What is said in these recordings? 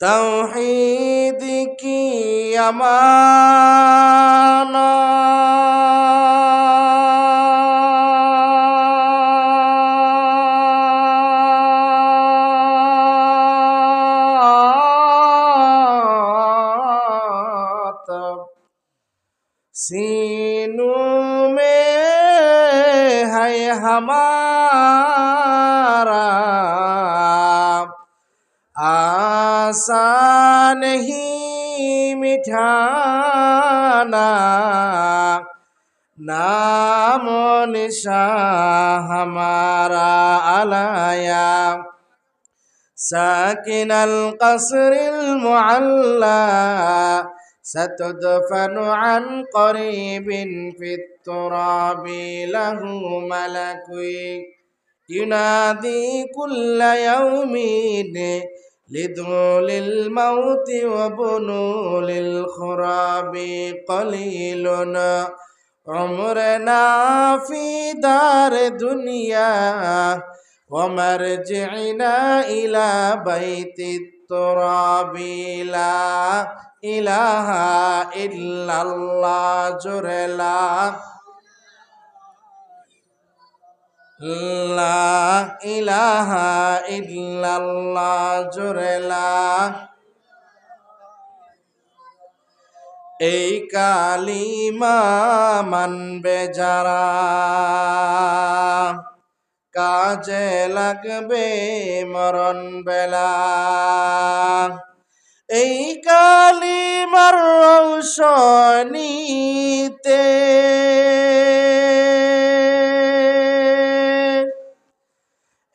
तौहीद की अमानत सीनों में है हमारा, आसान नहीं मिटाना, नामो निशान हमारा अलाया साकिन अल-क़स्र अल-मुअल्ला सतदफनु अन क़रीबिन फित-तुराबि लहू मलकुय युनादी कुल्ल यौमिन लिदुलिल मौति व बुनुलिल खुराबि क़लीलुन उम्रना फी दार दुनिया व मरजिना इला बैतित तुराबि ला इलाहा इल्लल्लाह जुरला ला इलाहा इल्लल्लाह जुरला এই কালিমা মানবে যারা কাজে লাগবে মরণ বেলা এই কালিমার রৌশনীতে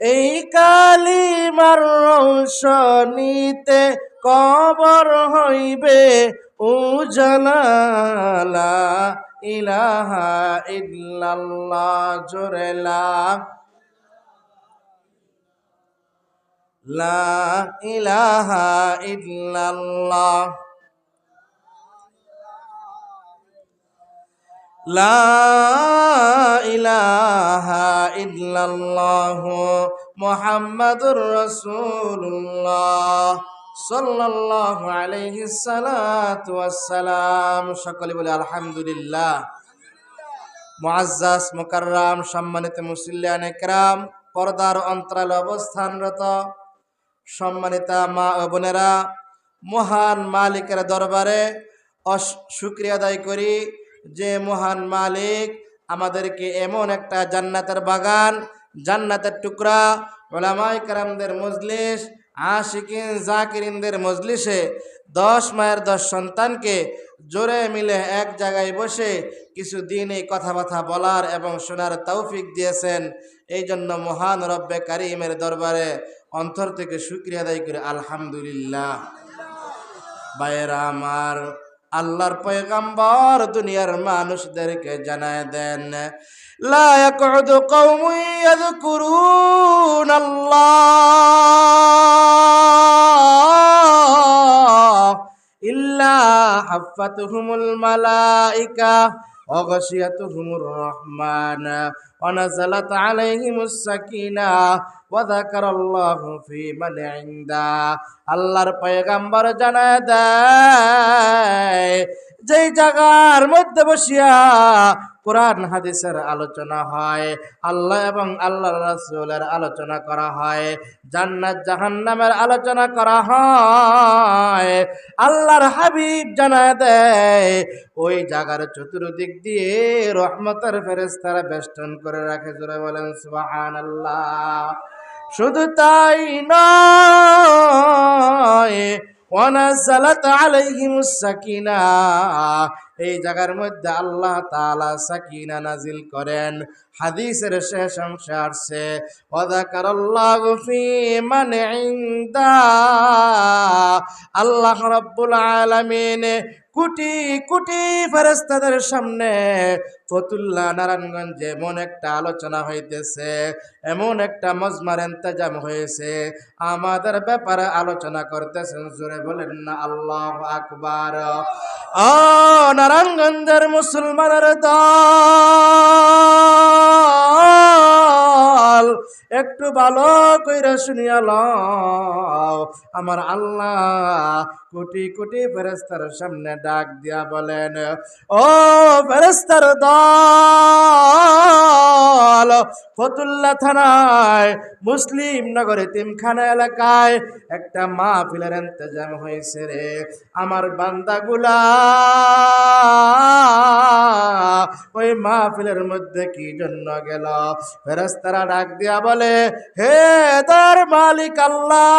এই কালিমার রৌশনীতে কবর হইবে উজালা লা ইলাহা ইল্লাল্লাহ জোরে লা ইলাহা ইল্লাল্লাহ লা ইলাহা ইল্লাল্লাহ মুহাম্মাদুর রাসূলুল্লাহ সাল্লাল্লাহু আলাইহি সালাতু ওয়াসসালাম। সকলে বলে আলহামদুলিল্লাহ। মুআজ্জাজ মুকাররাম সম্মানিত মুসল্লিয়ান ইকরাম, পর্দার অন্তরালে অবস্থানরত সম্মানিতা মা ও বোনেরা, মহান মালিকের দরবারে শুকরিয়া আদায় করি যে মহান মালিক আমাদেরকে এমন একটা জান্নাতের বাগান, জান্নাতের টুকরা, উলামায়ে কেরামদের মজলিস, আশিকিন জাকিরিনদের মজলিসে 10 মায়ের 10 সন্তানকে জোরে মিলে এক জায়গায় বসে কিছু দিন এই কথাবার্তা বলার এবং শোনার তৌফিক দিয়েছেন। এই জন্য মহান রব্বে কারিমের দরবারে অন্তর থেকে শুকরিয়া আদায় করি আলহামদুলিল্লাহ। ভাইয়েরা আমার, আল্লাহর পয়গম্বর দুনিয়ার মানুষদেরকে জানায় দেন, লা ইয়াকুদু কওমুন ইয়াযকুরুনাল্লাহ ইল্লা হাফাতুহুমুল মালাইকা ওয়া গাশিয়াতুহুমুর রহমান ওয়া নাযালাত আলাইহিমুস সাকিনাহ ওয়া যাকারাল্লাহু ফী মান ইনদা। আল্লাহর পয়গম্বর জানায় দেয়, যেই জায়গার মধ্যে বসিয়া কোরআন হাদিসের আলোচনা হয়, আল্লাহ এবং আল্লাহর রাসূলের আলোচনা করা হয়, জান্নাত জাহান্নামের আলোচনা করা হয়, আল্লাহর হাবিব জানায় দেয় ওই জায়গার চতুর্দিক দিয়ে রহমতের ফেরেশতারা বেষ্টন করে রাখে। জোরে বলেন সুবহানাল্লাহ। শুধু তাই নয়, ওয়ানাযালাত আলাইহিমুস সাকিনাহ, এই জায়গার মধ্যে আল্লাহ তাআলা সাকিনা নাজিল করেন। হাদিসের শেষ অংশে আসছে, ওয়া যাকারাল্লাহু ফী মান ইনদা, আল্লাহ রাব্বুল আলামিন কোটি কোটি ফেরেশতাদের সামনে ফতুল্লাহ নারায়ণগঞ্জে এমন একটা আলোচনা হইতেছে, এমন একটা মজমার ইন্তজাম হয়েছে, আমাদের ব্যাপারে আলোচনা করতেছেন। জোরে বলেন না আল্লাহু আকবার। ও নারায়ণগঞ্জের মুসলমানের দল, দল একটু ভালো কইরা শুনিয়া লও। আমার আল্লাহ কোটি কোটি ফেরেশতার সামনে ডাক দিয়া বলেন, ও ফেরেশতার দল, ফতুল্লা থানায় মুসলিম নগর এতিমখানা এলাকায় একটা মাহফিলের ইন্তজাম হয়েছে রে। আমার বান্দাগুলা ওই মাহফিলের মধ্যে কি জন্য গেল? ফেরেশতারা ডাক দিয়া বলে, হে তার মালিক আল্লাহ,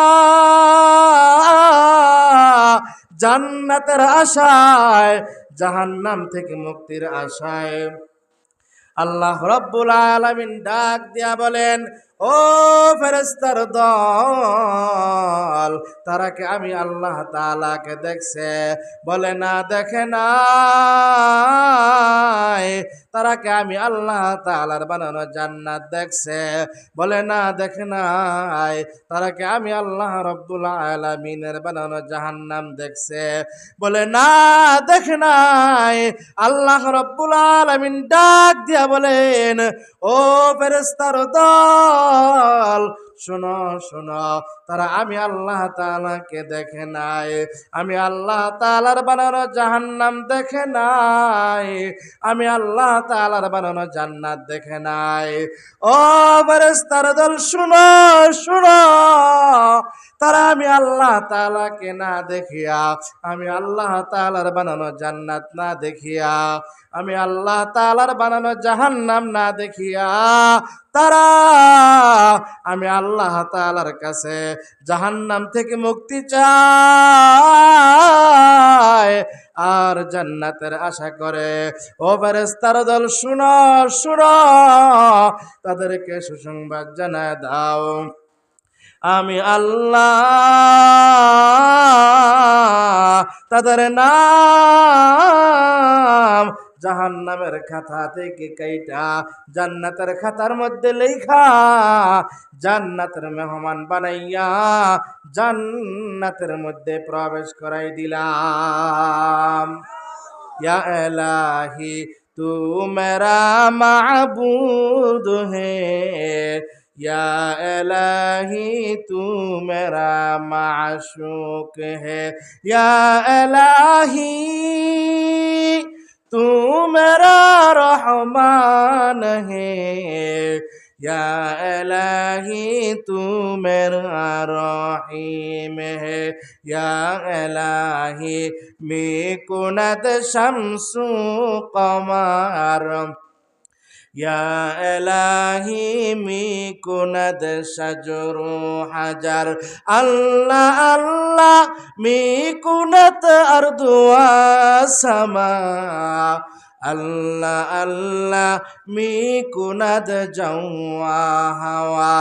জান্নাতের আশায়, জাহান্নাম থেকে মুক্তির আশায়। আল্লাহ রাব্বুল আলামিন ডাক দিয়া বলেন, ও ফেরেশতার দল, তারা কি আমি আল্লাহ তাআলাকে দেখছে? বলে না, দেখে নাই। তারা কি আমি আল্লাহ তাআলার বানানো জান্নাত দেখছে? বলে না, দেখে নাই। তারা কি আমি আল্লাহ রাব্বুল আলামিনের বানানো জাহান্নাম দেখছে? বলে না, দেখে নাই। আল্লাহ রাব্বুল আলামিন ডাক দিয়া বলেন, ও ফেরেশতার দল, শোনো শোনো, তারা আমি আল্লাহ তাআলাকে দেখে নাই, আমি আল্লাহ তাআলার বানানো জাহান্নাম দেখে নাই, আমি আল্লাহ তাআলার বানানো জান্নাত দেখে নাই। ও ফেরেশতার দল, শোনো শোনো, তারা আমি আল্লাহ তাআলাকে না দেখিয়া, আমি আল্লাহ তাআলার বানানো জান্নাত না দেখিয়া, আমি আল্লাহ তাআলার বানানো জাহান্নাম না দেখিয়া, তারা আমি আল্লাহ তাআলার কাছে জাহান্নাম থেকে মুক্তি চায় আর জান্নাতের আশা করে। ও ফেরেশতার দল, শুনো শুনো, তাদেরকে সুসংবাদ জানায় দাও, আমি আল্লাহ তাদের নাম জাহান্নামের খাতা থেকে কাইটা জান্নাতের খাতার মধ্যে লেখা জান্নাতের মেহমান বানাইয়া জান্নাতের মধ্যে প্রবেশ করাই দিলাম। ইয়া ইলাহি তু মেরা মাবুদ হে, या इलाही तू मेरा माशूक है, या इलाही तू मेरा रहमान है, या इलाही तू मेरा रहीम है, या इलाही मैं कुनत शम्सु कमर, या इलाही मी कुनद शजरु हजर, अल्लाह अल्लाह मी कुनत अर्दु समा, अल्लाह अल्लाह मी कुनद जौआ हवा।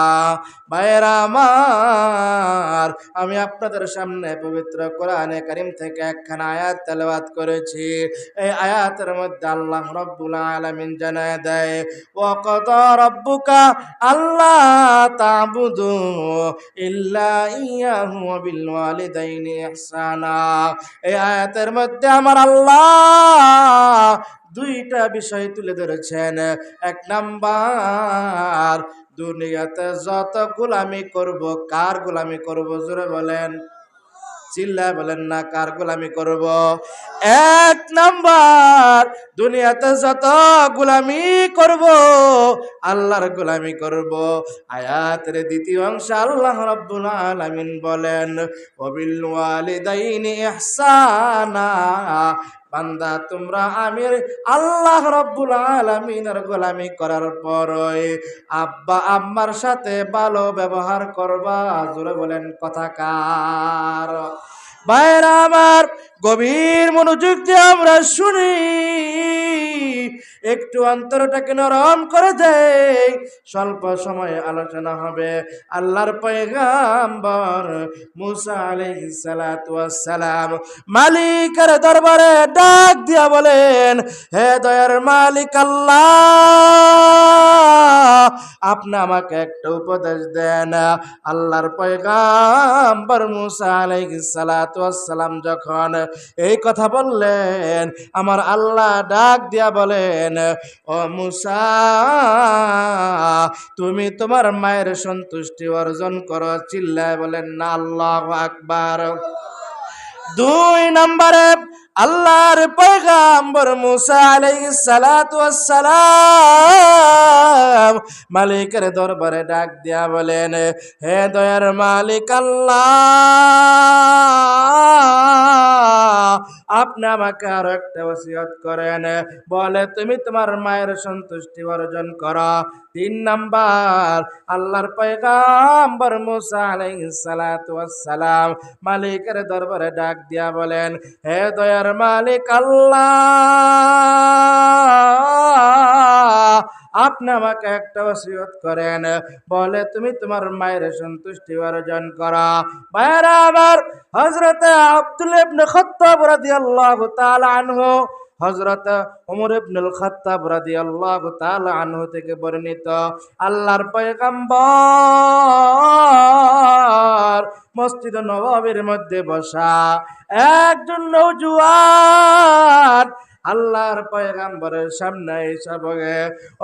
ভাইরা আমার, আমি আপনাদের সামনে পবিত্র কোরআনে কারীম থেকে একখানা আয়াত তেলাওয়াত করেছি। এই আয়াতের মধ্যে আল্লাহ রাব্বুল আলামিন জানায় দেয়, ওয়া কাদা রাব্বুকা আল্লা তা'বুদু ইল্লা ইয়াহু ওয়া বিল ওয়ালিদাইনি ইহসানা। এই আয়াতের মধ্যে আমার আল্লাহ দুইটা বিষয় তুলে ধরেছেন। এক নাম্বার, দুনিয়াতে যত গোলামি করব, কার গোলামি করব? জোরে বলেন, চিল্লায় বলেন না, কার গোলামি করব? এক নাম্বার, দুনিয়াতে যত গোলামি করব, আল্লাহর গোলামি করব। আয়াতের দ্বিতীয় অংশে আল্লাহ রাব্বুল আলামিন বলেন, ওয়াবিল ওয়ালিদাইনি ইহসানা। বান্দা, তোমরা আমি আল্লাহ রাব্বুল আলামিনের গোলামি করার পরই আব্বা আম্মার সাথে ভালো ব্যবহার করবা। জোরে বলেন, কথা কার? ভাইরা আমার, গভীর মনোযোগ দিয়ে আমরা শুনি, একটু অন্তরটাকে নরম করে দেই। স্বল্প সময়ে আলোচনা হবে। আল্লাহর পয়গাম্বর মুসা আলাইহিস সালাতু ওয়াস সালাম মালিকের দরবারে ডাক দিয়া বলেন, হে দয়ার মালিক আল্লাহ, আপনি আমাকে একটা উপদেশ দেন। আল্লাহর পয়গাম্বর মুসা আলাইহিস সালাতু ওয়াস সালাম যখন এই কথা বললেন, আমার আল্লাহ ডাক দিয়া বলেন, ও মুসা, তুমি তোমার মায়ের সন্তুষ্টি অর্জন করো। চিল্লায় বলেন না আল্লাহু আকবার। 2 নম্বরে আল্লাহর পয়গাম্বর মুসা আলাইহিস সালাতু ওয়াস সালাম মালিকের দরবারে ডাক দিয়া বলেন, হে দয়ার মালিক আল্লাহ, আপনি আমাকে আরো একটা ওসিয়ত করেন। বলে, তুমি তোমার মায়ের সন্তুষ্টি অর্জন করো। 3 নাম্বার আল্লাহর পয়গাম্বর মুসা আলাইহিস সালাতু ওয়াস সালাম মালিকের দরবারে ডাক দিয়া বলেন, হে দয়ার মালিক আল্লাহ, আপনি আমাকে একটা ওসিয়ত করেন। বলে, তুমি তোমার মায়ের সন্তুষ্টি অর্জন করা। ভাইরা আমার, হযরত আব্দুল্লাহ ইবনে খাত্তাব রাদিয়াল্লাহু তাআলা আনহু, হযরত ওমর ইবনুল খাত্তাব রাদিয়াল্লাহু তাআলা আনহু থেকে বর্ণিত, আল্লাহর পয়গম্বর মসজিদ নববীর মধ্যে বসা একজন নওজোয়ান আল্লাহর পয়গম্বরের সামনে এসে বলে,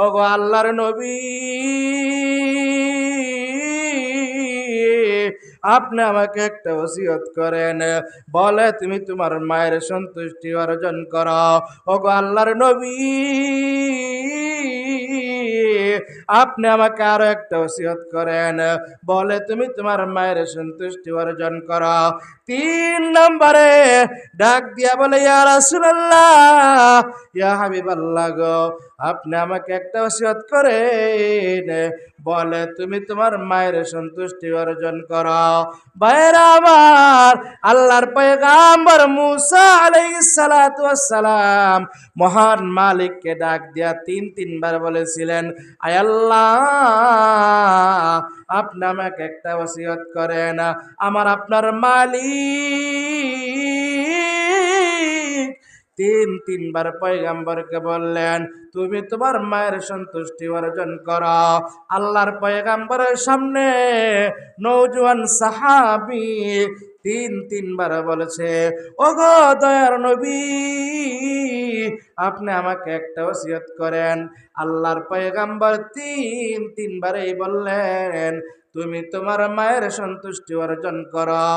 ওগো আল্লাহর নবী, আপনি আমাকে একটা ওসিয়ত করেন। বলে, তুমি তোমার মায়ের সন্তুষ্টি অর্জন করো। ওগো আল্লাহর নবী, আপনি আমাকে আরো একটা ওসিয়ত করেন। বলে, তুমি তোমার মায়ের সন্তুষ্টি অর্জন করো। 3 নম্বরে ডাক দিয়া বলে, ইয়া রাসূলুল্লাহ, ইয়া হাবিবাল্লাহ গো, আপনি আমাকে একটা ওসিয়ত করেন। বলে, তুমি তোমার মায়ের সন্তুষ্টি অর্জন করো। ভাইরা আমার, আল্লাহর পয়গাম্বর মুসা আলাইহিস সালাতু ওয়াস সালাম মহান মালিককে ডাক দিয়া 3 বার বলেছিলেন, আয় আল্লাহ, আপনি আমাকে একটা ওসিয়ত করেন। আমার আপনার মালিক 3 বার পয়গাম্বরকে বললেন, তুমি তোমার মায়ের সন্তুষ্টি অর্জন করো। আল্লাহর পয়গাম্বরের সামনে নওজোয়ান সাহাবী 3 বার বলেছে, ওগো দয়ার নবী, আপনি আমাকে একটা ওসিয়ত করেন। আল্লাহর পয়গাম্বর 3 বারেই বললেন, তুমি তোমার মায়ের সন্তুষ্টি অর্জন করো।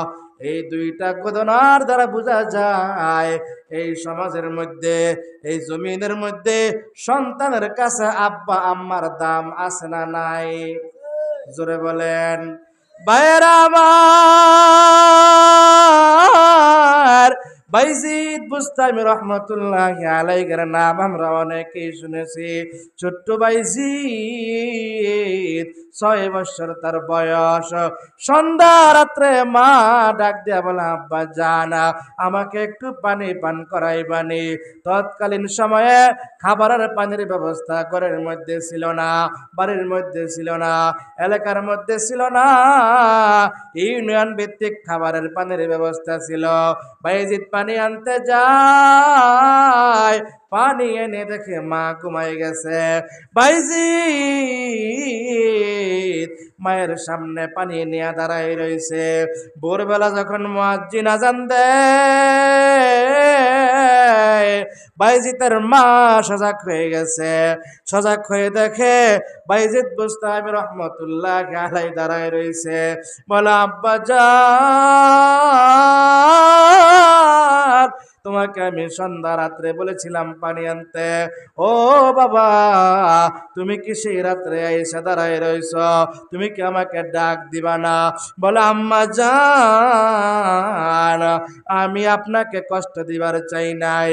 এই 2টা ঘটনার দ্বারা বোঝা যায়, এই সমাজের মধ্যে, এই জমিনের মধ্যে সন্তানের কাছে আব্বা আম্মার দাম আছে না নাই? জোরে বলেন। ভাইয়েরা আমার, বাইজিদ বুস্তামি রহমতুল্লাহি আলাইহির নাম আমরা অনেকেই শুনেছি। ছোট্ট বাইজিদ, 6 বছর তার বয়স। সন্ধ্যা রাত্রে মা ডাক দিয়া বলে, আব্বা জানা, আমাকে একটু পানি পান করাইবানি। তৎকালীন সময়ে খাবারের পানির ব্যবস্থা ঘরের মধ্যে ছিল না, বাড়ির মধ্যে ছিল না, এলাকার মধ্যে ছিল না, ইউনিয়ন ভিত্তিক খাবারের পানির ব্যবস্থা ছিল। বাইজিদ পানি আনতে যায়, পানি এনে দেখে মা ঘুমাই গেছে। বাইজিদ মায়ের সামনে পানি নিয়ে দাঁড়াই রয়েছে। ভোরবেলা যখন মুয়াজ্জিন আযান দেয়, বাইজিদের মা সজাগ হয়ে গেছে। সজাগ হয়ে দেখে বাইজিদ বুস্তামি রহমতুল্লাহি আলাইহি দাঁড়াই রয়েছে। বলে, আব্বা জান, তোমাকে আমি সন্ধ্যা রাত্রে বলেছিলাম পানি আনতে। ও বাবা, তুমি কি সেই রাত্রে এসে দাঁড়াই রইছ? তুমি কি আমাকে ডাক দিবা না? বলে, আম্মা জান, আমি আপনাকে কষ্ট দিবার চাই নাই,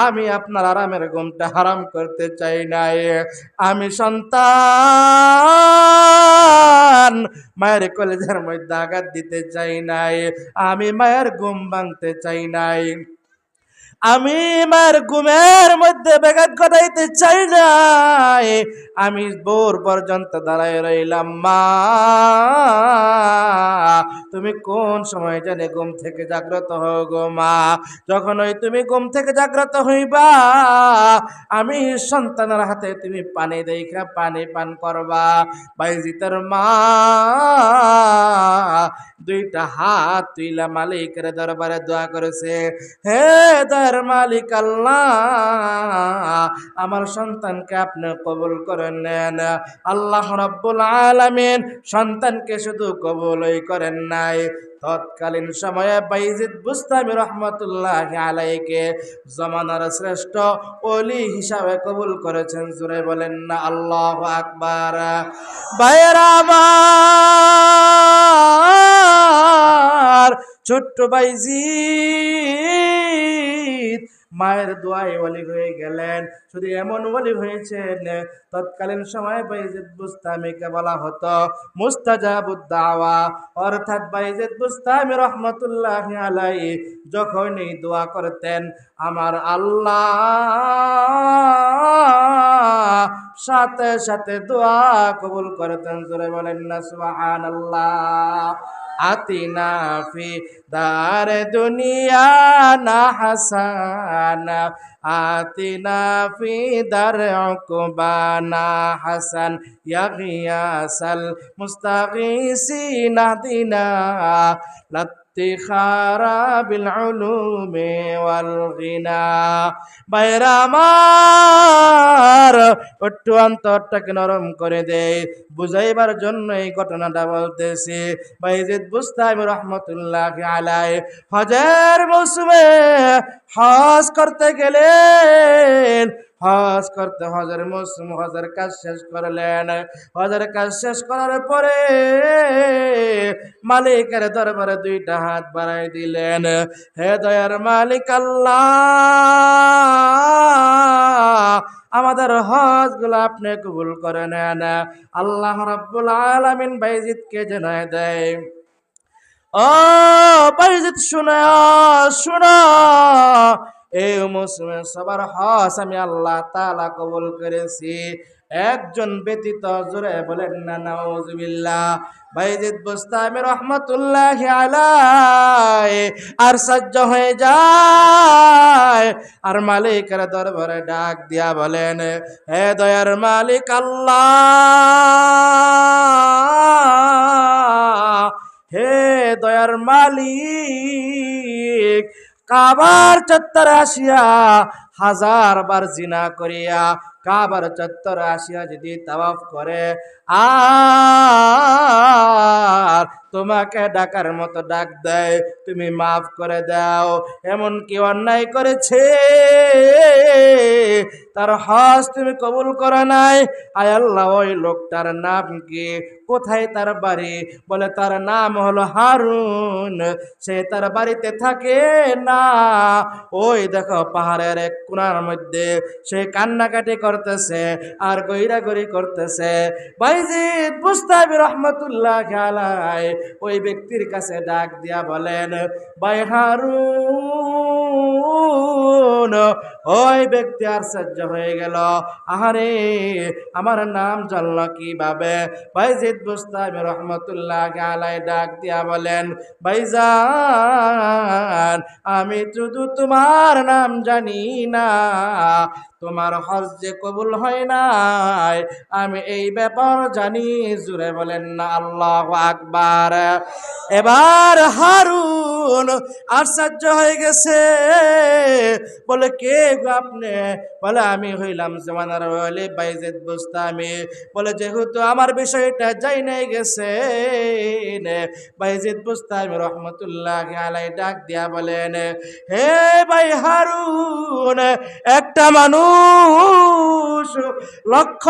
আমি আপনার আরামের ঘুমটা হারাম করতে চাই নাই। আমি সন্তান মায়ের কলেজের মধ্যে আঘাত দিতে চাই নাই, আমি মায়ের ঘুম ভাঙতে চাই নাই। আমি আমার ঘুমের মধ্যে ব্যাঘাত ঘটাইতে চাই নাই, আমি ভোর পর্যন্ত দাঁড়ায় রইলাম। মা, তুমি কোন সময় জানে ঘুম থেকে জাগ্রত হও গো মা? যখন ওই তুমি ঘুম থেকে জাগ্রত হইবা, আমি সন্তানের হাতে তুমি পানি দেখা পানি পান করবা। বাইজিতের মা দুইটা হাত তুইলা মালিকের দরবারে দোয়া করেছে, হে দয়ার মালিক আল্লাহ, আমার সন্তানকে আপনি কবুল করে নেন। আল্লাহ রাব্বুল আলামিন সন্তানকে শুধু কবুলই করেন নাই, তৎকালীন সময়ে বাইজিদ বুস্তামি রহমতুল্লাহি আলাইহিকে জমানার শ্রেষ্ঠ ওলি হিসাবে কবুল করেছেন। জোরে বলেন না আল্লাহু আকবার। ভাইয়েরা আমার, ছোট্ট বাইজিদ মায়ের দোয়ায় ওলি হয়ে গেলেন। শুধু এমন ওলি হয়েছেন, তৎকালীন সময় বাইজিদ বুস্তামিকে বলা হতো মুস্তাজাবুদ দাওয়া, অর্থাৎ বাইজিদ বুস্তামি রহমতুল্লাহি আলাইহি যখন এই দোয়া করতেন, আমার আল্লাহ সাথে সাথে দোয়া কবুল করতেন। জোরে বলেন না সুবহানাল্লাহ। আতিনা ফি দার দুনিয়া না হাসানা, আতিনা ফি দার উকবানা হাসান, ইয়া গিয়াসাল মুস্তাগিসিনা দিনা লাত্তিখারা বিল উলুমি ওয়াল গিনা। বাইরা আমার, একটু অন্তরটাকে নরম করে দেয়, বুঝাইবার জন্য এই ঘটনাটা বলতেছি। বাইজিদ বুস্তামি রহমতুল্লাহি আলাইহি হজের মৌসুমে হজ করতে গেলেন। হজের মৌসুম, হজের কাজ শেষ করলেন। হজের কাজ শেষ করার পরে মালিকের দরবারে দুইটা হাত বাড়াই দিলেন, হে দয়ার মালিক আল্লাহ, আমাদের হজ গুলো আপনি কবুল করে নেন। আল্লাহ রাব্বুল আলামিন বাইজিদকে জানায় দেয়, ও বাইজিদ শুনো, শুনো, এই মৌসুমে সবার হজ আমি আল্লাহ তাআলা কবুল করেছি, একজন ব্যতীত। জোরে বলেন না নাউজুবিল্লাহ। বাইজিদ বুস্তামি রহমতুল্লাহি আলাইহি আর সহ্য হয়ে যায়, আর মালিকের দরবারে ডাক দিয়া বলেন, হে দয়ার মালিক আল্লাহ, হে দয়ার মালিক, কাবার চত্বরে আসিয়া 1000 বার জিনা করিয়া কাবার চত্বরে আসিয়া যদি তাওয়াফ করে আর তোমাকে ডাকার মতো ডাক দেয়, তুমি মাফ করে দাও। এমন কি অন্যায় করেছে, তার হজ তুমি কবুল করো নাই? আয় আল্লাহ, ওই লোকটার নাম কি, কোথায় তার বাড়ি? বলে তার নাম হলো হারুন, সে তার বাড়িতে থাকে না, ওই দেখো পাহাড়ের এক কোণার মধ্যে সে কান্নাকাটি করতেছে আর গইরাগরি করতেছে। বাইজিদ বুস্তামি রহমতুল্লাহি আলাইহি ওই ব্যক্তির কাছে ডাক দিয়া বলেন, ভাই হারুন। ওই ব্যক্তি আশ্চর্য হয়ে গেল, আহারে আমার নাম জানলো কিভাবে? বাইজিদ বুস্তামি রহমতুল্লাহি আলাইহি ডাক দিয়া বলেন, ভাইজান, আমি শুধু তোমার নাম জানি না, তোমার হজ যে কবুল হয় নাই আমি এই ব্যাপার জানি। জুড়ে বলেন না আল্লাহু আকবার। এবার হারুন আশ্চর্য হয়ে গেছে, বলে কে গো আপনি? বলে আমি হইলাম জমানার ওলি বাইজিদ বুস্তামি। বলে যেহেতু আমার বিষয়টা যাই নাই গেছে, বাইজিদ বুস্তামি রহমতুল্লাহি আলাইহি ডাক দিয়া বলেন, হে ভাই হারুন, একটা মানুষ লক্ষ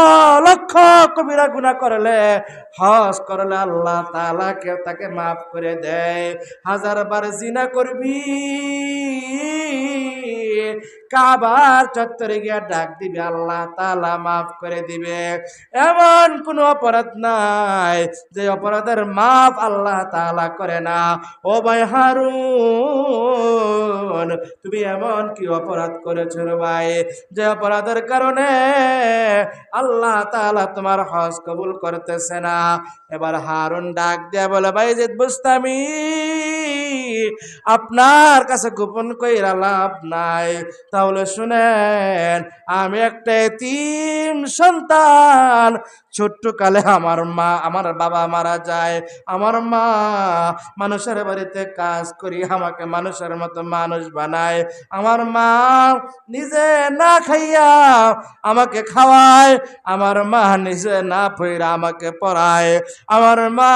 লক্ষ কবিরা গুনাহ করলে, হজ করলে আল্লাহ তাআলা তাকে মাফ করে দেয়। 1000 বার জিনা করবি, কাবার চত্বরে গিয়া ডাক দিবে, আল্লাহ তাআলা মাফ করে দিবে। এমন কোন অপরাধ নাই যে অপরাধের মাফ আল্লাহ তাআলা করে না। ও ভাই হারুন, তুমি এমন কি অপরাধ করেছো রে ভাই, যে অপরাধের কারণে আল্লাহ তাআলা তোমার হজ কবুল করতেছে না? এবার হারুন ডাক দিয়া বলে, বাইজিদ বুস্তামি, আপনার কাছে গোপন কইরা লাভ নাই। তাহলে শুনেন, আমি একটা এতিম সন্তান। ছোট্ট কালে আমার বাবা মারা যায়। আমার মা মানুষের বাড়িতে কাজ করি আমাকে মানুষের মতো মানুষ বানায়। আমার মা নিজে না খাইয়া আমাকে খাওয়ায়। আমার মা নিজে না পইরা আমাকে পড়ায়। আমার মা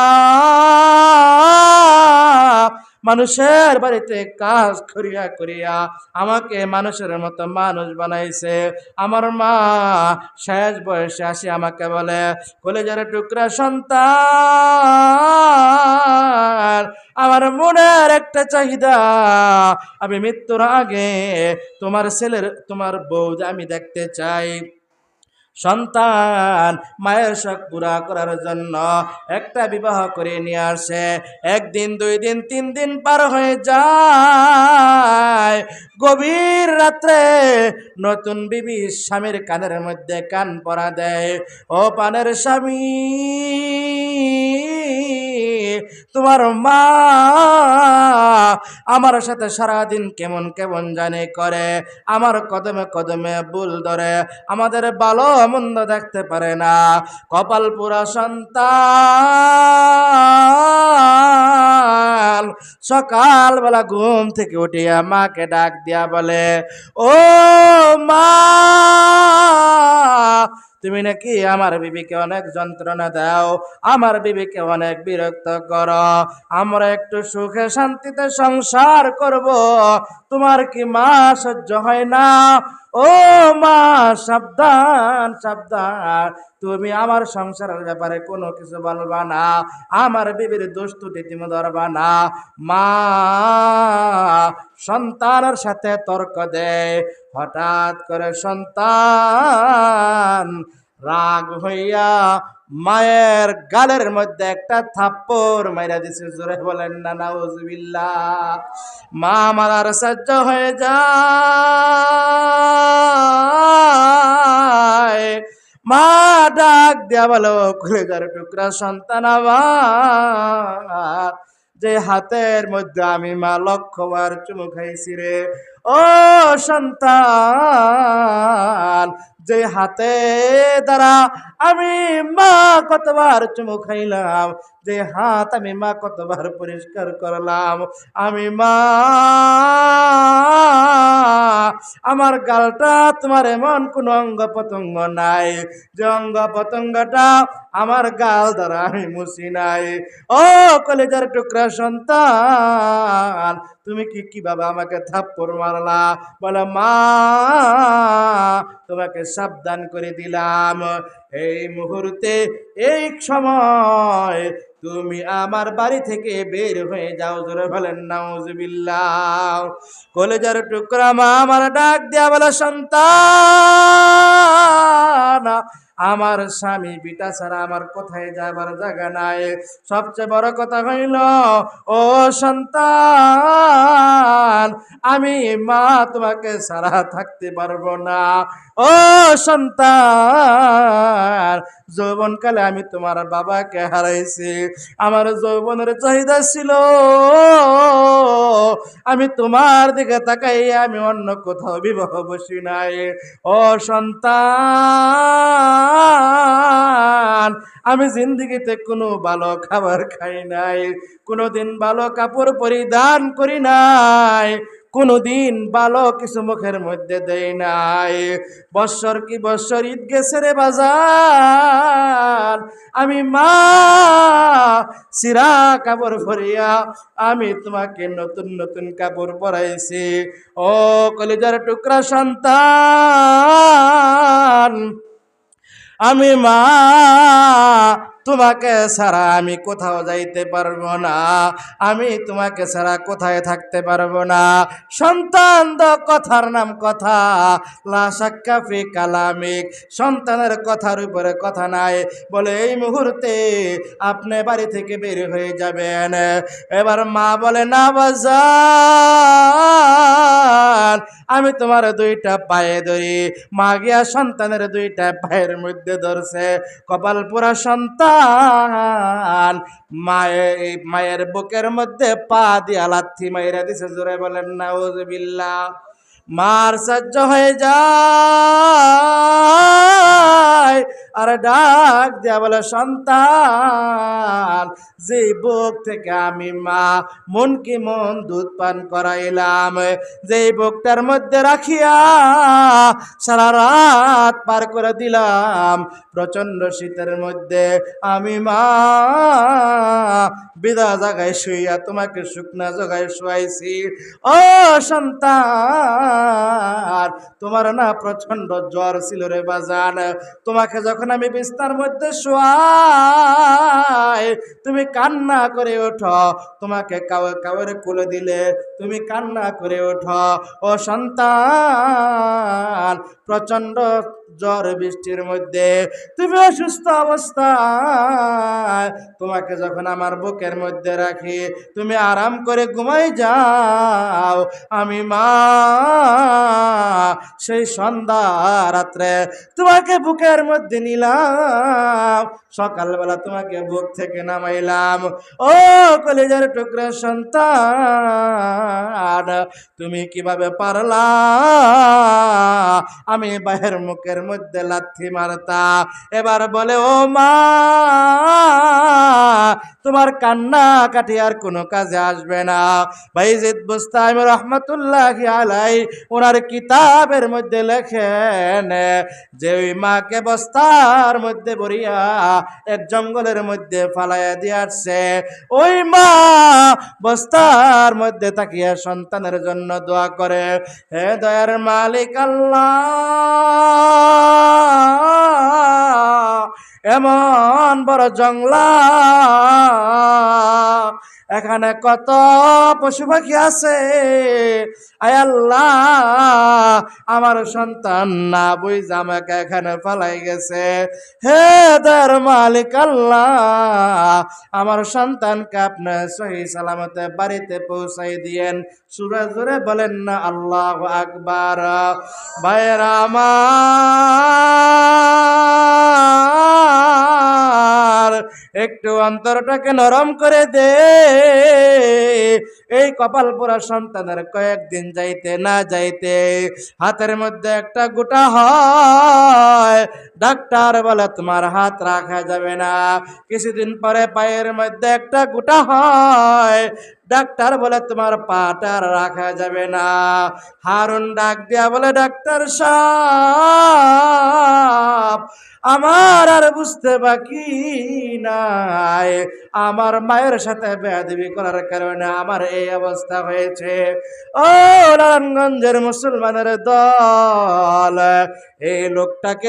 মানুষের বাড়িতে কাজ করিয়া করিয়া আমাকে মানুষের মতো মানুষ বানাইছে। আমার মা শেষ বয়সে আসি আমাকে বলে, কলেজের টুকরা সন্তান, আমার মনের একটা চাহিদা, আমি মৃত্যুর আগে তোমার বউ আমি দেখতে চাই। সন্তান মায়ের শখ পুরা করার জন্য একটা বিবাহ করে নিয়ে আসে। একদিন, 2 দিন, 3 দিন পার হয়ে যায়। গভীর রাত্রে নতুন বিবি স্বামীর কানের মধ্যে কান পরা দেয়, ও পানের স্বামী, তোমার মা আমার সাথে সারাদিন কেমন কেমন জানে করে, আমার কদমে কদমে ভুল ধরে, আমাদের ভালো মন্দ দেখতে পারে না। কপাল পুরা সন্তান সকালবেলা ঘুম থেকে উঠিয়া মাকে ডাক দিয়া বলে, ও মা, তুমি নাকি আমার বিবিকে অনেক যন্ত্রণা দাও, আমার বিবিকে অনেক বিরক্ত করো। আমরা একটু সুখে শান্তিতে সংসার করব, তোমার কি মা সহ্য হয় না? ও মা, সাবধান সাবধান, তুমি আমার সংসারের ব্যাপারে কোনো কিছু বলবা না, আমার বিবির দোষ ত্রুটি তুমি ধরবা না। মা সন্তানের সাথে তর্ক দেয়। হঠাৎ করে সন্তান রাগ হইয়া মায়ের গালের মধ্যে একটা থাপ্পড় মাইরা দিছে। জোরে বলেন না নাউজুবিল্লাহ। মা মারার সহ্য হয়ে যায়। মা ডাক দিয়া বলো, কলেজার টুকরা সন্তান আমার, যে হাতের মধ্যে আমি মা লক্ষবার চুমু খাইছি রে, ও সন্তান, যে হাতে দ্বারা আমি মা কতবার চুমু খাইলাম, যে হাত আমি মা কতবার পরিষ্কার করলাম, আমি মা আমার গালটা তোমার এমন কোন অঙ্গ প্রত্যঙ্গ নাই যে অঙ্গ প্রত্যঙ্গটা আমার গাল দ্বারা আমি মুছি নাই। ও কলেজার টুকরা সন্তান, তুমি কিভাবে আমাকে থাপ্পড় মারলা? বলে, মা তোমাকে সাবধান করে দিলাম, এই মুহূর্তে এই সময় তুমি আমার বাড়ি থেকে বের হয়ে যাও। জোরে বলেন নাউজুবিল্লাহ। কলেজার টুকরা মা আমার ডাক দিয়া বলে, সন্তান, আমার স্বামী বিটা ছাড়া আমার কোথায় যাবার জায়গা নাই। সবচেয়ে বড় কথা হইল, ও সন্তান, আমি মা তোমাকে ছাড়া থাকতে পারবো না। ও সন্তান, যৌবনকালে আমি তোমার বাবাকে হারাইছি, আমার যৌবনের চাহিদা ছিল আমি তোমার দিকে তাকাই, আমি অন্য কোথাও বিবাহ বসি নাই। ও সন্তান, আমি জিন্দিগিতে কোনো ভালো খাবার খাই নাই, কোনোদিন ভালো কাপড় পরিধান করি নাই, কোনোদিন ভালো কিছু মুখের মধ্যে দেই নাই। বৎসর কি বৎসর ঈদ গেছে রে বাজার, আমি মা সিরা কাপড় পরিয়া আমি তোমাকে নতুন নতুন কাপড় পরাইছি। ও কলিজার টুকরা সন্তান, আমি মা তোমাকে ছাড়া আমি কোথাও যাইতে পারবো না, আমি তোমাকে ছাড়া কোথায় থাকতে পারবো না। সন্তান তো কথার নাম কথা, লা শাক্কা ফি কালামিক, সন্তানের কথার উপরে কথা নাই। বলে, এই মুহূর্তে আপনি বাড়ি থেকে বের হয়ে যাবেন। এবার মা বলে, না বাজার, আমি তোমার দুইটা পায়ে ধরি। মা গিয়া সন্তানের দুইটা পায়ের মধ্যে ধরছে। কপাল পোড়া সন্তান মায়ের বুকের মধ্যে পা দিয়া লাথি মাইরা দিছে। জোরে বলেন নাউজুবিল্লাহ। মার সহ্য হয়ে যায় আর ডাক দিয়া বলে, সন্তান, যে বুক থেকে আমি মা মন কি মন দুধ পান করাইলাম, যে বুকটার মধ্যে রাখিয়া সারা রাত পার করে দিলাম, প্রচন্ড শীতের মধ্যে আমি মা বিদা জায়গায় শুইয়া তোমাকে শুকনা জায়গায় শুয়াইছি। ও সন্তান, তোমার না প্রচন্ড জ্বর ছিল রে বাজান। তোমাকে যখন আমি বিছানার মধ্যে শোয়াই তুমি কান্না করে ওঠো, তোমাকে কাউরে কোলে দিলে তুমি কান্না করে ওঠো। ও সন্তান, প্রচন্ড জ্বর বৃষ্টির মধ্যে তুমি অসুস্থ অবস্থায় তোমাকে যখন আমার বুকের মধ্যে রাখি তুমি আরাম করে ঘুমাই যাও, আমি মা সেই সন্ধ্যা রাত্রে তোমাকে বুকের মধ্যে নিলাম, সকালবেলা তোমাকে বুক থেকে নামাইলাম। ও কলিজার টুকরা সন্তান, তুমি কিভাবে পারলা আমি বাহের মুখের মধ্যে লাথি মারতা? এবার বলে, ও মা, তোমার কান্না কাটি আর কোনো কাজে আসবে না। বাইজিদ বুস্তামি রহমাতুল্লাহি আলাইহি ওনার কিতাবের মধ্যে লেখেন যে ওই মাকে বস্তার মধ্যে ভরিয়া এক জঙ্গলের মধ্যে ফালাইয়া দিয়ে আসছে। ওই মা বস্তার মধ্যে তাকিয়া সন্তানের জন্য দোয়া করে, হে দয়ার মালিক আল্লাহ, এমন বড় জংলা, এখানে কত পশু পাখি আছে, আয় আল্লাহ, আমার সন্তান না বুঝা আমাকে এখানে ফালাই গেছে। হে দয়ার মালিক আল্লাহ, আমার সন্তানকে আপনি সহি সালামতে বাড়িতে পৌঁছাই দিয়েন। সুরে জোরে বলেন না আল্লাহু আকবার। ভাইরা আমার, একটু অন্তরটাকে নরম করে দে। এই কপাল পোড়া সন্তানের কয়েকদিন যাইতে না যাইতে হাতের মধ্যে একটা গোটা হয়। ডাক্তার বলে তোমার হাত রাখা যাবে না। কিছুদিন পরে পায়ের মধ্যে একটা গোটা হয়। ডাক্তার বলে তোমার পাটা রাখা যাবে না। হারুন ডাক দিয়া বলে, ডাক্তার সাহেব, আমার আর বুঝতে বাকি নাই, আমার মায়ের সাথে বেয়াদবি করার কারণে আমার এই অবস্থা হয়েছে। ও নারায়ণগঞ্জের মুসলমানের দল, এই লোকটাকে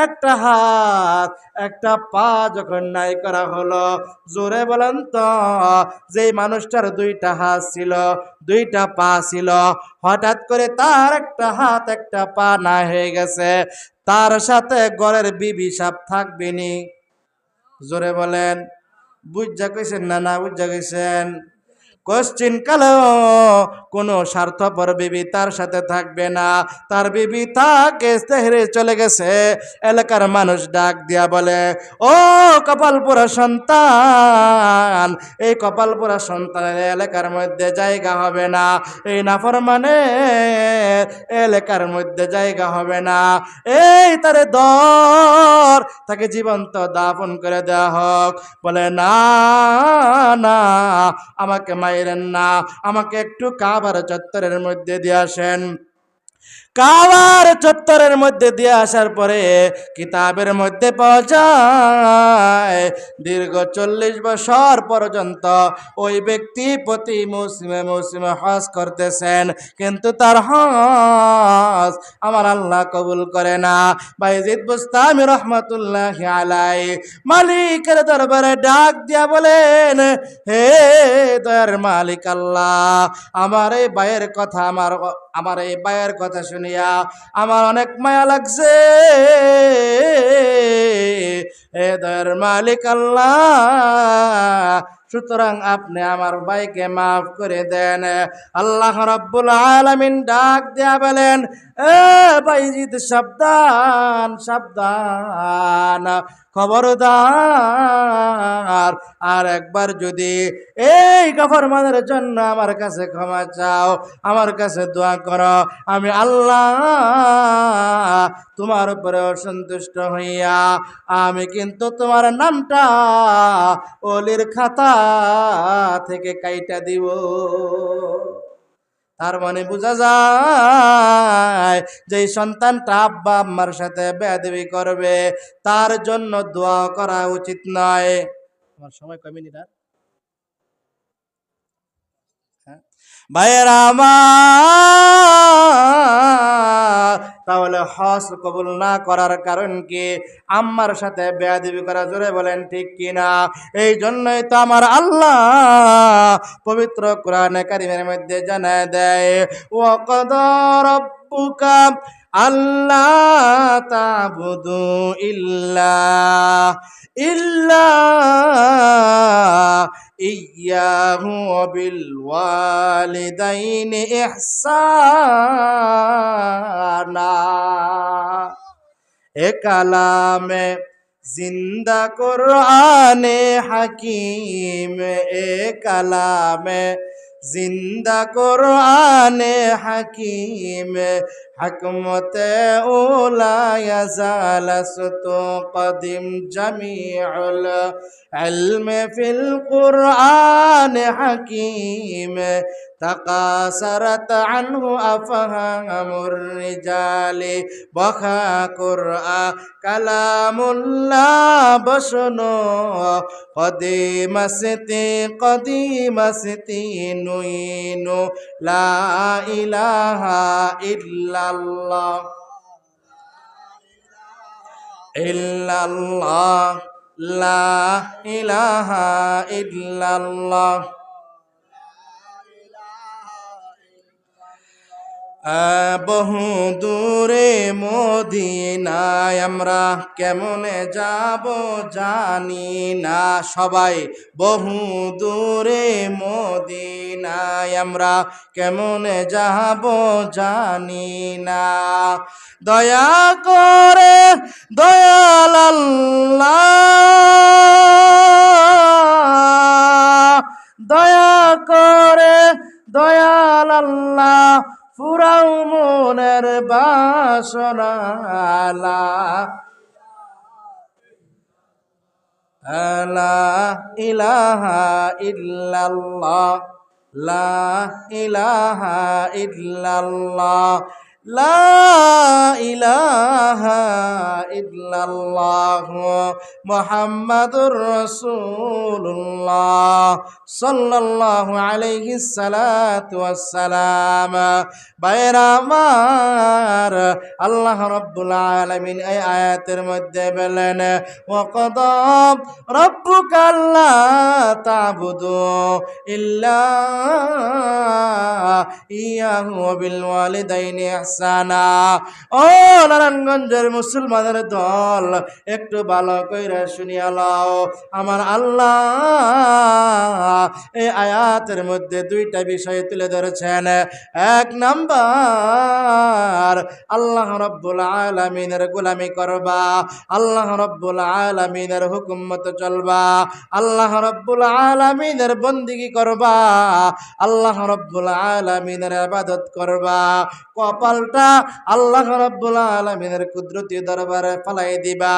একটা হাত একটা পা যখন নাই করা হলো, জোরে বলেন তো, যেই মানুষটার দুইটা হাত ছিল দুইটা পা ছিল, হঠাৎ করে তার একটা হাত একটা পা না হয়ে গেছে, তার সাথে ঘরের বিবি সাপ থাকবে নি? জোরে বলেন। বুঝা কইছেন না না বুঝা কইছেন? কোশ্চিন কালেও কোনো স্বার্থপর বিবি তার সাথে থাকবে না। তার বিবি তাকে তেহরে চলে গেছে। এলাকার মানুষ ডাক দিয়া বলে, ও কপাল পোড়া সন্তান, এই কপাল পোড়া সন্তানের এলাকার মধ্যে জায়গা হবে না, এই নাফরমানের এলাকার মধ্যে জায়গা হবে না, এই তারে দর, তাকে জীবন্ত দাফন করে দেওয়া হোক। বলে, না না, আমাকে মাইরেন না, আমাকে একটু কাবার চত্বরের মধ্যে দিয়ে আসেন। কাবার চত্বরের মধ্যে দিয়ে আসার পরে কিতাবের মধ্যে পাওয়া যায় দীর্ঘ 40 বছর পর্যন্ত ওই ব্যক্তি প্রতি মৌসুমে মৌসুমে হজ করতেছেন, কিন্তু তার হজ আমার আল্লাহ কবুল করে না। বাইজিদ বুস্তামি রহমাতুল্লাহি আলাইহি মালিকের দরবারে ডাক দিয়া বলেন, হে দয়ার মালিক আল্লাহ, আমার এই ভাইয়ের কথা আমার এই ভাইয়ের কথা শুনিয়া আমার অনেক মায়া লাগছে। হে দয়ার মালিক আল্লাহ, সুতরাং আপনি আমার ভাইকে মাফ করে দেন। আল্লাহ রাব্বুল আলামিন ডাক দেয়া বলেন, এ বাইজিদ সাবধান সাবধান, খবরদার আর একবার যদি এই গফরমানের জন্য আমার কাছে ক্ষমা চাও, আমার কাছে দোয়া করো, আমি আল্লাহ তোমার উপরে অসন্তুষ্ট হইয়া আমি কিন্তু তোমার নামটা ওলির খাতা থেকে কাইটা দিব। তার মানে বোঝা যায় যে সন্তানটা আব্বা আম্মার সাথে বেয়াদবি করবে, তার জন্য দোয়া করা উচিত নয়। আমার সময় কয় মিনিট আর? ভাইয়েরা আমার, তাহলে হজ কবুল না করার কারণ কি? আম্মার সাথে বেয়াদবি করা, জোরে বলেন ঠিক কিনা? এই জন্যই তো আমার আল্লাহ পবিত্র কোরআনে কারিমের মধ্যে জানায় দেয়, ওয়াকাদা রাব্বুকা আল্লা তা'বুদু ইল্লা ইয়াহু ওয়া বিল ওয়ালিদাইনি ইহসানা। এ কালামে জিন্দা কুরআনে হাকিম, এ কালামে জিন্দা কুরআনে হাকিম, হকমতে উলায়া জালাসতু কদিম জামিউল ইলম ফিল কুরআন হাকিম, তাকাসারাত আনহু আফহামুর রিজালি বখা কুরআন কালামুল্লাহ বসনো কদিমাসতি নুইনু লা ইলাহা ইল্লাল্লাহ ইল্লাল্লাহ লা ইলাহা ইল্লাল্লাহ। বহু দূরে মদিনায় আমরা কেমনে যাব জানি না সবাই, বহু দূরে মদিনায় আমরা কেমনে যাব জানি না। দয়া করে দয়াল আল্লাহ, দয়া করে দয়াল আল্লাহ ফুরাও মনের বাসনা, লা ইলাহা ইল্লাল্লাহ লা ইলাহা ইল্লাল্লাহ লা ইলাহা ইল্লাল্লাহ মুহাম্মাদুর রাসূলুল্লাহ সাল্লাল্লাহু আলাইহি সাল্লাতু ওয়াসসালাম। ভাইরা আমার, আল্লাহ রাব্বুল আলামিন এই আয়াতের মধ্যে বলেন, ওয়াকাদা রাব্বুকা আল্লা তা'বুদু ইল্লা ইয়াহু ওয়া বিল ওয়ালিদাইনি ইহসানা। ও নারায়ণগঞ্জের মুসলমানের দল, একটু ভালো কইরা শুনিয়া লও, আমার আল্লাহ এই আয়াতের মধ্যে দুইটা বিষয় তুলে ধরেছেন। এক নাম্বার, আল্লাহ রাব্বুল আলামিনের গোলামি করবা, আল্লাহ রাব্বুল আলামিনের হুকুম মতো চলবা, আল্লাহ রাব্বুল আলামিনের বন্দেগী করবা, আল্লাহ রাব্বুল আলামিনের ইবাদত করবা। কপালটা আল্লাহ রাব্বুল আলামিনের কুদরতি দরবারে ফলাই দিবা।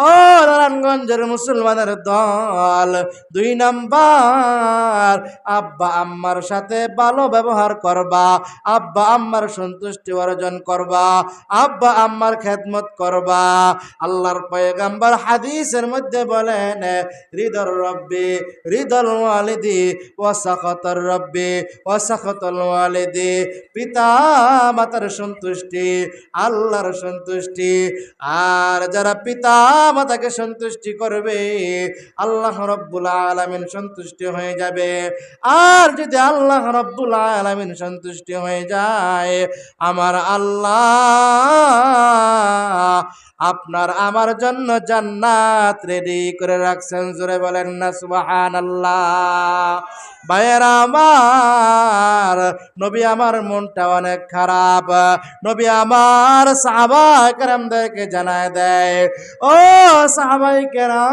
ও নারায়ণগঞ্জের মুসলমানের দল, দুই নাম্বার, আব্বা আম্মার সাথে ভালো ব্যবহার করবা, আব্বা আম্মার সন্তুষ্টি অর্জন করবা, আব্বা আম্মার খেদমত করবা। আল্লাহর পয়গম্বর হাদিসের মধ্যে বলেন, রিদর রব্বি রিদল ওয়ালিদি ওয়া সাখাতার রব্বি ওয়া সাখাতাল ওয়ালিদি, পিতা মাতার সন্তুষ্টি, আল্লাহর সন্তুষ্টি। আর যারা পিতা মাতাকে সন্তুষ্টি করবে আল্লাহ রাব্বুল আলামিন সন্তুষ্টি হয়ে যাবে। আর যদি আল্লাহ রাব্বুল আলামিন সন্তুষ্টি হয়ে যায়, আমার আল্লাহ আপনার আমার জন্য জান্নাত রেডি করে রাখছেন। জোরে বলেন না সুবহানাল্লাহ। ভাইয়েরা আমার, নবী আমার মনটা অনেক খারাপ। নবী আমার সাহাবায়ে কেরামদেরকে জানায় দেয়, ও সাহাবায়ে কেরাম,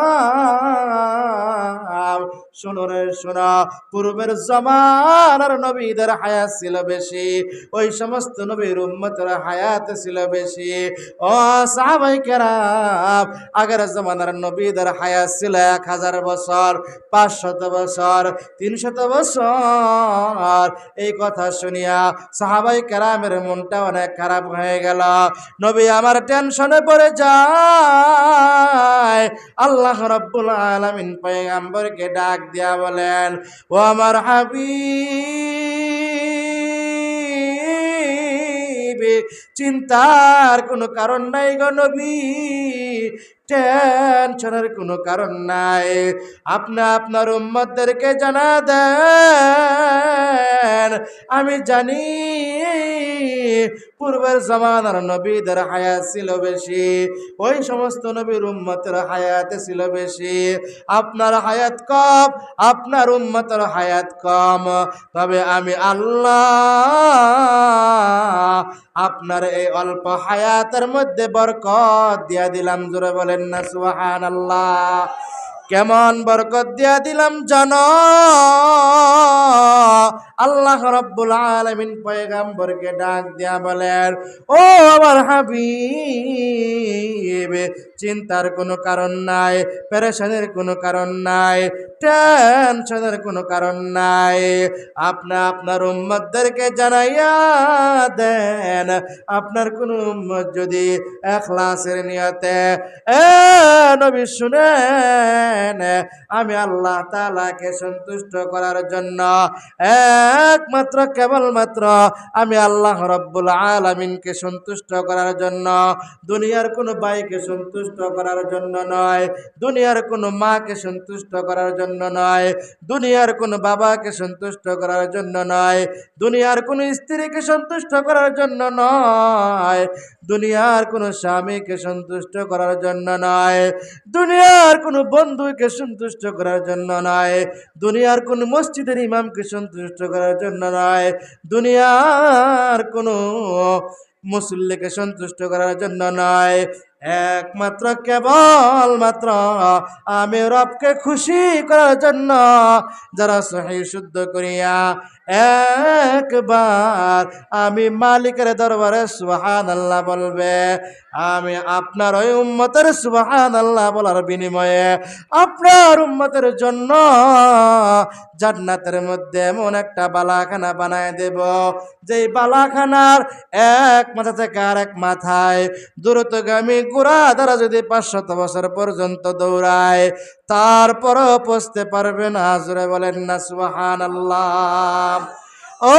শোনো রে শোনো, পূর্বের জমানার নবীদের হায়াত ছিল বেশি, ওই সমস্ত নবীর উম্মতের হায়াত ছিল বেশি। ও সাহাবায়ে কেরাম, আগের জমানার নবীদের হায়াত ছিল 1000 বছর, 500 বছর, 300 বছর। এই কথা শুনিয়া সাহাবায়ে কেরামের মনটা অনেক খারাপ হয়ে গেল। নবী আমার টেনশনে পড়ে যায়। আল্লাহ রাব্বুল আলামিন পয়গম্বরকে ডাক দিয়া বলেন, ও আমার হাবিব, চিন্তার কোনো কারণ নাই গো নবী, টেনশনের কোনো কারণ নাই। আপনি আপনার উম্মতদেরকে জানা দেন, আমি জানি পূর্বের জামানার নবীদের হায়াত ছিল বেশি, ওই সমস্ত নবীর উম্মতের হায়াত ছিল বেশি। আপনার হায়াত কম, আপনার উম্মতের হায়াত কম, তবে আমি আল্লাহ আপনার এই অল্প হায়াতের মধ্যে বরকত দিয়া দিলাম। জোরে বলেন না সুবহানাল্লাহ। কেমন বরকত দিয়া দিলাম জানো? আল্লাহ রাব্বুল আলামিন পয়গম্বরকে ডাক দিয়া বলেন, ও আমার হাবিব, চিন্তার কোনো কারণ নাই, পেরেশানির কোনো কারণ নাই, টেনশনের কোনো কারণ নাই। আপনি আপনার উম্মতদেরকে জানাইয়া দেন, আপনার কোন উম্মত যদি ইখলাসের নিয়তে নবী শুনেন, আমি আল্লাহ তাআলাকে সন্তুষ্ট করার জন্য, একমাত্র কেবলমাত্র আমি আল্লাহ রাব্বুল আলামিনকে সন্তুষ্ট করার জন্য, দুনিয়ার কোনো ভাইকে সন্তুষ্ট করার জন্য নয়, দুনিয়ার কোনো মাকে সন্তুষ্ট করার জন্য নয়, দুনিয়ার কোনো বাবাকে সন্তুষ্ট করার জন্য নয়, দুনিয়ার কোনো স্ত্রীকে সন্তুষ্ট করার জন্য নয়, দুনিয়ার কোনো স্বামীকে সন্তুষ্ট করার জন্য নয়, দুনিয়ার কোনো বন্ধুকে সন্তুষ্ট করার জন্য নয়, দুনিয়ার কোনো মসজিদের ইমামকে সন্তুষ্ট করার জন্য নয়, দুনিয়ার কোনো মুসল্লিকে সন্তুষ্ট করার জন্য নয়, একমাত্র কেবলমাত্র আমি রবকে খুশি করার জন্য। যারা সহিহ শুদ্ধ করিয়া একবার আমি মালিকের দরবারে সুবহানাল্লাহ বলবে, আমি আপনার ওই উম্মতের সুবহানাল্লাহ বলার বিনিময়ে আপনার উম্মতের জন্য জান্নাতের মধ্যে এমন একটা বালাখানা বানায় দেব, যেই বালাখানার এক মাথা থেকে আরেক মাথায় দ্রুতগামী ঘোড়া দ্বারা যদি 500 বছর পর্যন্ত দৌড়ায়, তারপরও পৌঁছতে পারবে না। জোরে বলেন না সুবহানাল্লাহ। ও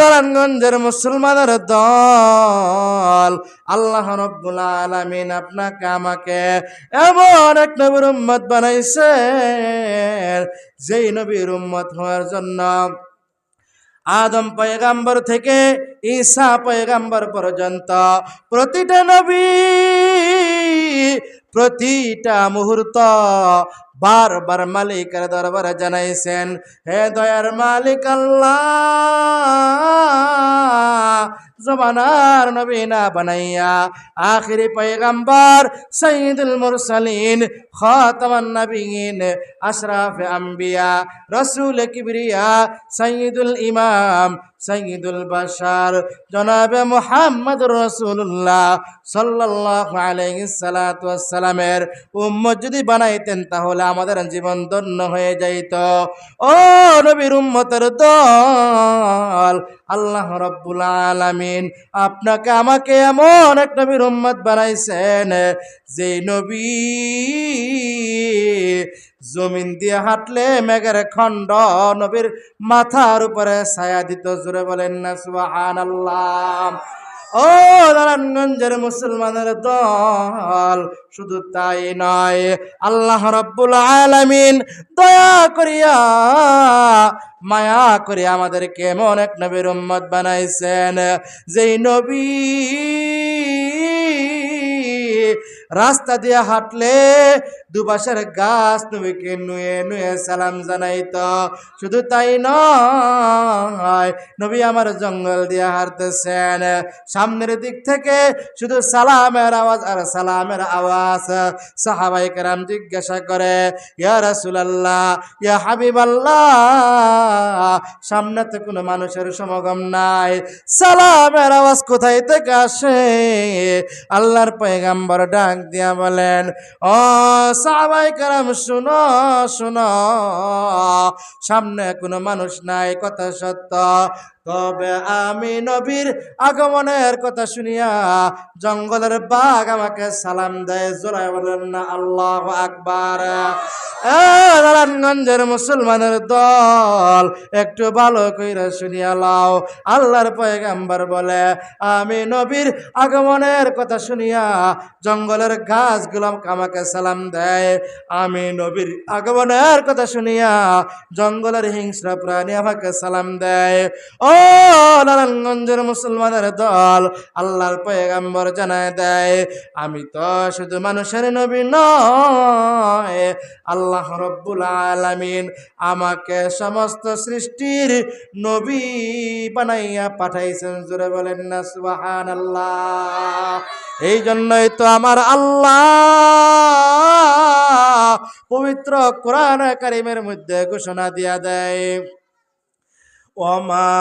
নারায়ণগঞ্জের মুসলমানের দল, আল্লাহ রাব্বুল আলামিন আপনাকে আমাকে এমন এক নবীর উম্মত বানাইছেন, যেই নবীর উম্মত হওয়ার জন্য আদম পয়গাম্বর থেকে ঈসা পয়গাম্বর পর্যন্ত প্রতিটা নবী প্রতিটা মুহূর্ত বারবার মালিকের দরবারে জানাইছেন, হে দয়ার মালিক আল্লাহ, জমানার নবী না বানাইয়া আখিরি পয়গাম্বর সাইয়্যিদুল মুরসালিন খাতামান নবিয়্যিন আশরাফে আম্বিয়া রাসূল কিবরিয়া সাইয়্যিদুল ইমাম সাইয়্যিদুল বাশার জনাবে মুহাম্মদুর রাসূলুল্লাহ সাল্লাল্লাহু আলাইহি সাল্লাতু ওয়াসসালামের উম্মত যদি বানাইতেন, তাহলে আমাদের জীবন ধন্য হয়ে যাইত। ও নবীর উম্মতের দল, আল্লাহ রাব্বুল আলামিন আপনাকে আমাকে এমন এক নবীর উম্মত বানাইছেন, যে নবী জমিন দিয়ে হাঁটলে মেঘের খণ্ড নবীর মাথার উপরে ছায়া দিত। জোরে বলেন না সুবহানাল্লাহ। ও নারায়ণগঞ্জের মুসলমানের দল, শুধু তাই নয়, আল্লাহ রাব্বুল আলামিন দয়া করিয়া মায়া করে আমাদেরকে এমন এক নবীর উম্মত বানাইছেন, যেই নবী রাস্তা দিয়ে হাঁটলে দুপাশের গাছ নবীকে নুয়ে নুয়ে সালাম জানাইতো। শুধু তাই নয়, নবী আমার জঙ্গল দিয়ে হাঁটতেছেন, সামনের দিক থেকে শুধু সালামের আওয়াজ আর সালামের আওয়াজ। সাহাবাই কেরাম জিজ্ঞাসা করে, ইয়া রাসূলুল্লাহ, ইয়া হাবিবাল্লাহ, সামনে তো কোনো মানুষের সমাগম নাই, সালামের আওয়াজ কোথায় থেকে আসে? আল্লাহর পয়গম্বর ডাক দিয়া বলেন, ও সাহাবায়ে কেরাম, শুনো শুনো, সামনে কোনো মানুষ নাই, কথা সত্য, তবে আমি নবীর আগমনের কথা শুনিয়া জঙ্গলের বাঘ আমাকে সালাম দেয়। জোরে বলেন না আল্লাহু আকবার। নারায়ণগঞ্জের মুসলমানের দল, একটু ভালো কইরা শুনিয়া লাও। আল্লাহর পয়গম্বর বলে, আমি নবীর আগমনের কথা শুনিয়া জঙ্গলের গাছগুলো আমাকে সালাম দেয়, আমি নবীর আগমনের কথা শুনিয়া জঙ্গলের হিংস্র প্রাণী আমাকে সালাম দেয়। ও নারায়ণগঞ্জের মুসলমানের দল, আল্লাহর পয়গম্বর জানায় দেয়, আমি তো শুধু মানুষের নবী নয়, আল্লাহ রব্বুল আলামিন আমাকে সমস্ত সৃষ্টির নবী বানাইয়া পাঠাইছেন। জোরে বলেন না সুবহানাল্লাহ। এই জন্যই তো আমার আল্লাহ পবিত্র কোরআন কারীমের মধ্যে ঘোষণা দিয়া দেয়, ওমা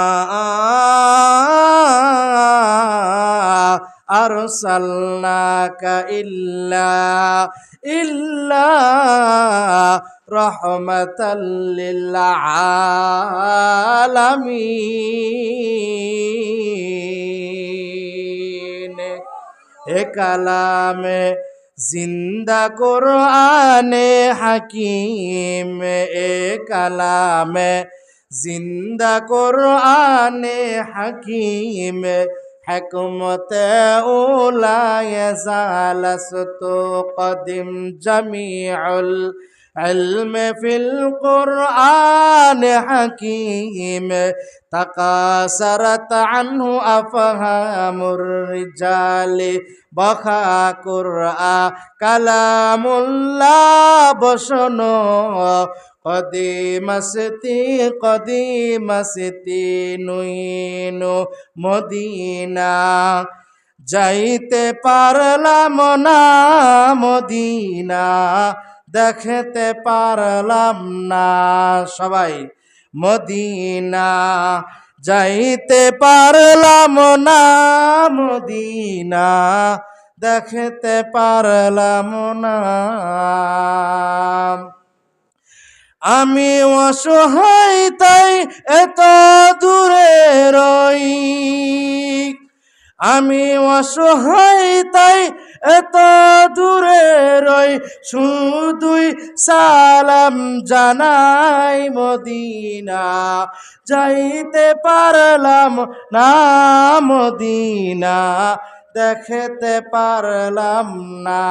আরসালনাকা ইল্লা রাহমাতাল লিল আলামিন। এ কালামে জিন্দা কোরআনে হাকিম, এ কালামে জিন্দা কোরআনে হাকিম, হিকমতে উলায়ে জালাসতু কদিম জামিউল ইলম ফিল কুরআন হাকিম, তাকাসারাত আনহু আফহামুর রিজালি বখা কুরআ কালামুল্লাহ বসনো কদিমাসতি নুইনু মদিনা, যাইতে পারলাম না মদিনা, দেখতে পারলাম না, সবাই মদিনা, যাইতে পারলাম না মদিনা, দেখতে পারলাম না। আমি অসহায় তাই এত দূরে রই, আমি অসহায় তাই এত দূরে রই, শুধুই সালাম জানাই মদিনা, যাইতে পারলাম না মদিনা, দেখতে পারলাম না।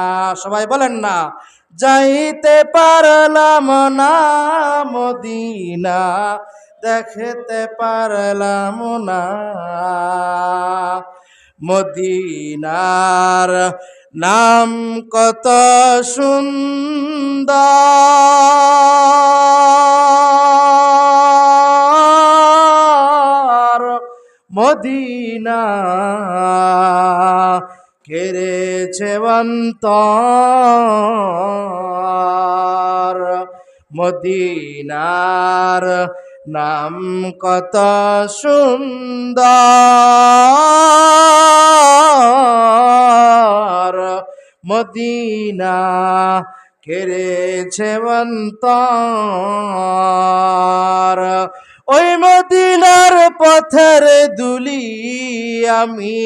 সবাই বলেন না, যাইতে পারলাম না মদিনা, দেখতে পারলাম না। মদিনার নাম কত সুন্দর, মদিনা কেড়েছে অন্তর, মদিনার নাম কত সুন্দর, মদিনা কেড়েছে অন্তর। ওই মদিনার পথের ধুলি আমি,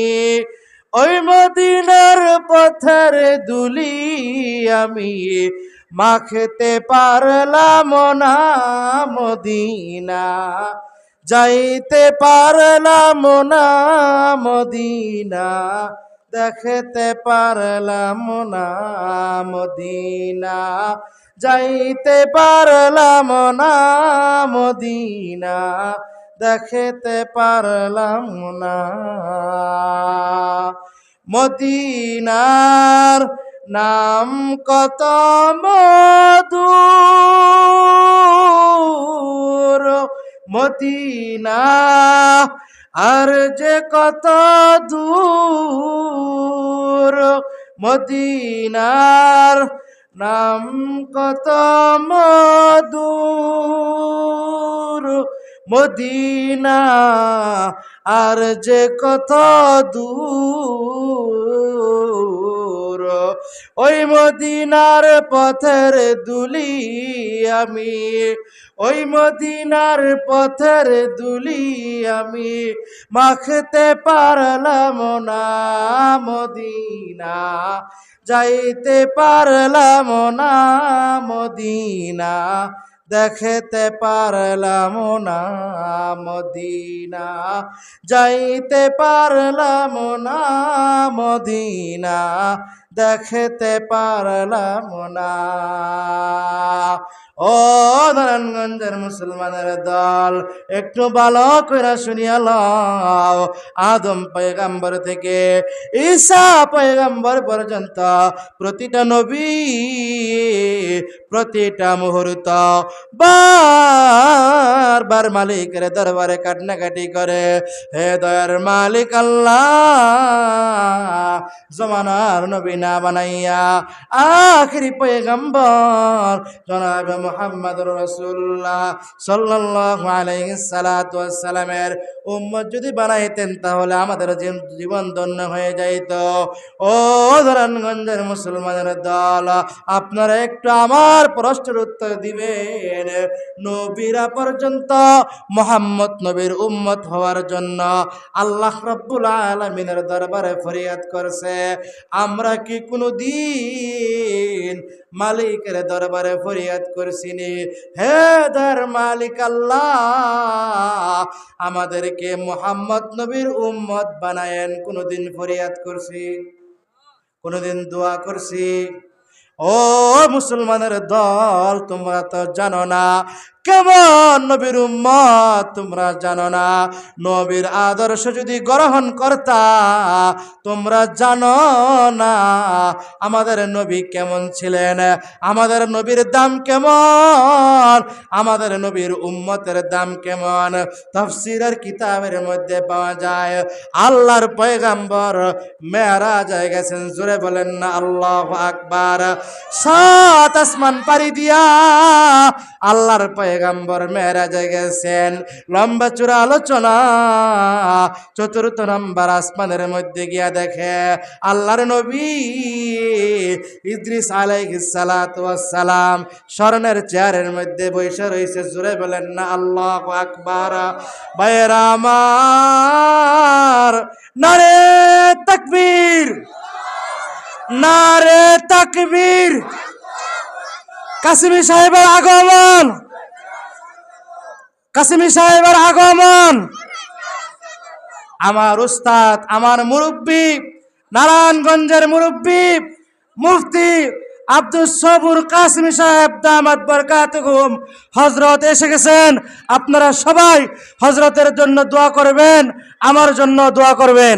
ওই মদিনার পথের ধুলি আমি, মাখতে পারলাম না মদিনা, যাইতে পারলাম না মদিনা, দেখতে পারলাম না মদিনা, যাইতে পারলাম না মদিনা, দেখতে পারলাম না। মদিনার নাম কত মধুর, মদিনা আর যে কত দূর, মদিনার নাম কত মধুর, মদিনা আর যে কত দূর। ওই মদিনার পথের দুলি আমি, ওই মদিনার পথের দুলি আমি, মাখতে পারলাম না মদিনা, যাইতে পারলাম না মদিনা, দেখতে পারলাম না মদিনা, যাইতে পারলাম না মদিনা, দেখতে পারলাম না। ও নারায়ণগঞ্জের মুসলমানের দল, একটু ভালো করে শুনিয়া লও। আদম পয়গম্বর থেকে ঈসা পয়গম্বর পর্যন্ত প্রতিটা নবী, প্রতিটা মুহূর্ত বারবার মালিকের দরবারে কান্নাকাটি করে, হে দয়ার মালিক আল্লাহ, জমানার নবী না বানাইয়া আখিরি পয়গম্বর জনাব মুহাম্মদুর রাসূলুল্লাহ সাল্লাল্লাহু আলাইহি সাল্লাতু ওয়াস সালামের উম্মত যদি বানাইতেন তাহলে আমাদের জীবন ধন্য হয়ে যাইত। ও নারায়ণগঞ্জের মুসলমানের দল, আপনারা একটু আমার প্রশ্নের উত্তর দিবেন। নবীরা পর্যন্ত মুহাম্মদ নবীর উম্মত হওয়ার জন্য আল্লাহ রাব্বুল আলামিনের দরবারে ফরিয়াদ করছে, আমরা কি কোনো দিন মালিকের দরবারে ফরিয়াদ করছিনি, হে দর মালিক আল্লাহ আমাদেরকে মুহাম্মদ নবীর উম্মত বানায়েন? কোনোদিন ফরিয়াদ করছি? কোনোদিন দোয়া করছি? ও মুসলমানের দল, তোমরা তো জানো না কেমন নবীর উম্মত, তোমরা জানো না। নবীর আদর্শ যদি গ্রহণ করতা তোমরা জানো না আমাদের নবী কেমন ছিলেন, আমাদের নবীর দাম কেমন, আমাদের নবীর উম্মতের দাম কেমন। তাফসীরের কিতাবের মধ্যে পাওয়া যায় আল্লাহর পয়গম্বর মেরাজে গেছেন, জোরে বলেন না আল্লাহু আকবার। 7 আসমান পাড়ি দিয়া আল্লাহর পয়গম্বর মেরাজে গেছেন। লম্বা চূড়া আলোচনা, 4th নম্বর আসমানের মধ্যে গিয়া দেখে আল্লাহর নবী ইদ্রিস আলাইহিস সালাতু ওয়াস সালাম স্বর্ণের চেয়ারের মধ্যে বসে রয়েছে, জোরে বলেন না আল্লাহু আকবার। ভাইয়েরা আমার, নারে তাকবীর, নারে তাকবীর। কাসেমি সাহেবের আগমন, কাসেমি সাহেবের আগমন। আমার উস্তাদ, আমার মুরব্বী, নারায়ণগঞ্জের মুরব্বী মুফতি আব্দুল সবুর কাসেমি সাহেব দামাত বরকাতুহুম হযরত এসে গেছেন। আপনারা সবাই হযরতের জন্য দোয়া করবেন, আমার জন্য দোয়া করবেন।